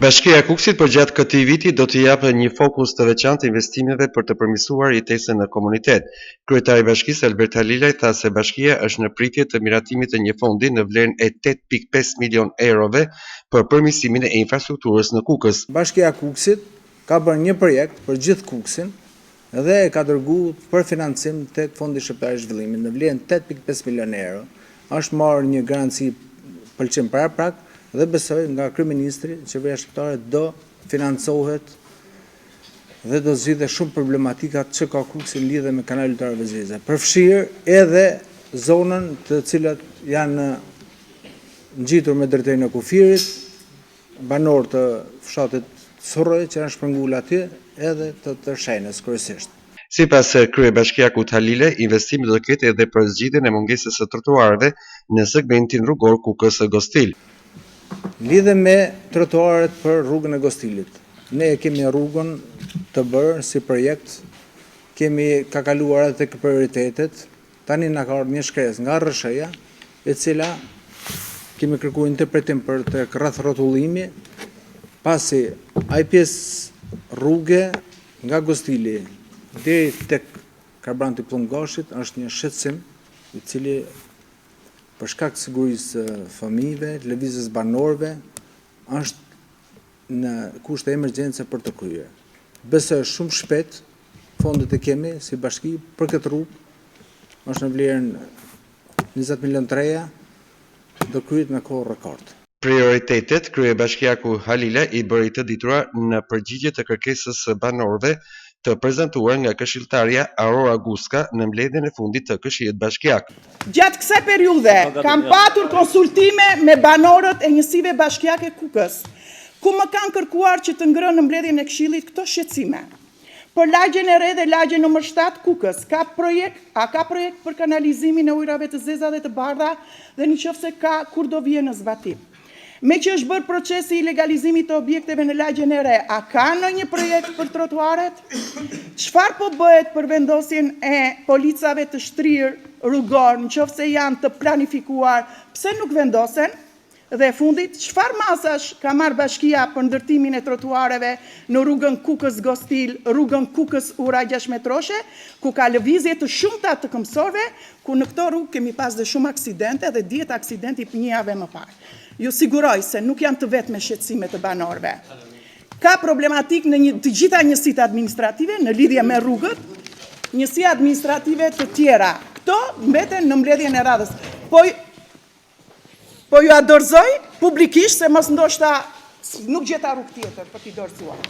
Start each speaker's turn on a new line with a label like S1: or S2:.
S1: Bashkia e Kukësit përgjatë këtij viti do të japë një fokus të veçantë investimeve për të përmirësuar jetesën në komunitet. Kryetari i bashkisë Albert Halilaj tha se bashkia është në pritje të miratimit të një fondi në vlerën e 8.5 milion eurove për përmirësimin e infrastrukturës në Kukës.
S2: Bashkia e Kukësit ka bërë një projekt për gjithë Kukësin dhe e ka dërguar për financim tek Fondi Shqiptar i Zhvillimit në vlerën 8.5 milion euro. Është marrë një garanci pëlqim paraprak dhe besoj nga kryeministri qeveria shqiptare do financohet dhe do zgjidhe shumë problematikat që ka Kukësi në lidhje me kanalin Lutare Vezirëse. Përfshirë edhe zonën të cilat janë ngjitur me drejtorinë e kufirit, banor të fshatit Surroj që janë shpërngulur atje edhe të shenës kryesisht.
S1: Sipas kryebashkiakut Halilaj, investimi do të ketë edhe për zgjidhjen e mungesës së trotuarëve në segmentin rrugor Kukës-Gostil.
S2: Lidhe me trotuaret për rrugën e Gostilit. Ne kemi rrugën të bërë si projekt, ka kaluar edhe tek prioritetet. Tani na ka ardhur një shkresë nga RSH-ja, e cila kemi kërkuar interpretim për tek rreth rrotullimi, pasi ai pjesë rrugë nga Gostili deri tek Karbranti Pllumgoshit është një shqetësim i cili për shkak të sigurisë fëmijëve, lëvizjes banorëve, është në kushte emergjence për të kryer. Besoj shumë shpejt fondet e kemi si bashki për këtë rrugë, është në vlerën 20 milion treja, do kryhet në kohë rekord.
S1: Prioritetet kryebashkiaku Halilaj i bëri të ditura në përgjigje të kërkesës së banorëve të prezantuar nga këshilltarja Aurora Guska në mbledhjen e fundit të Këshillit Bashkiak.
S3: Gjatë kësaj periudhe kam patur konsultime me banorët e njësive bashkiake Kukës, ku më kanë kërkuar që të ngrënë në mbledhjen e Këshillit këto shqetësime. Për lagjen e re dhe lagjen nr. 7 Kukës, ka projekt për kanalizimin e ujrave të zeza dhe të bardha dhe nëse ka kur do vjen në zbatim. Me që është bërë procesi i legalizimit të objekteve në lagjen e re, a ka ndonjë projekt për trotuaret? Çfarë po bëhet për vendosjen e policave të shtrirë rrugor, nëse janë të planifikuar, pse nuk vendosen? Dhe fundit, çfarë masash ka marrë bashkia për ndërtimin e trotuareve në rrugën Kukës-Gostil, rrugën Kukës-Ura 6 metroshe, ku ka lëvizje të shumta të këmbësorëve, ku në këto rrugë kemi pas dhe shumë aksidente dhe dihet aksidenti për një javë më parë. Ju siguroj se nuk janë të vetme shqetësimet të banorëve. Ka problematik në të gjitha njësitë administrative në lidhje me rrugët, njësi administrative të tjera. Këto mbeten në mbledhjen e radhës. Po ju a dorëzoj publikisht se mos ndoshta nuk gjeta rrugë tjetër për t'i dorëzuar.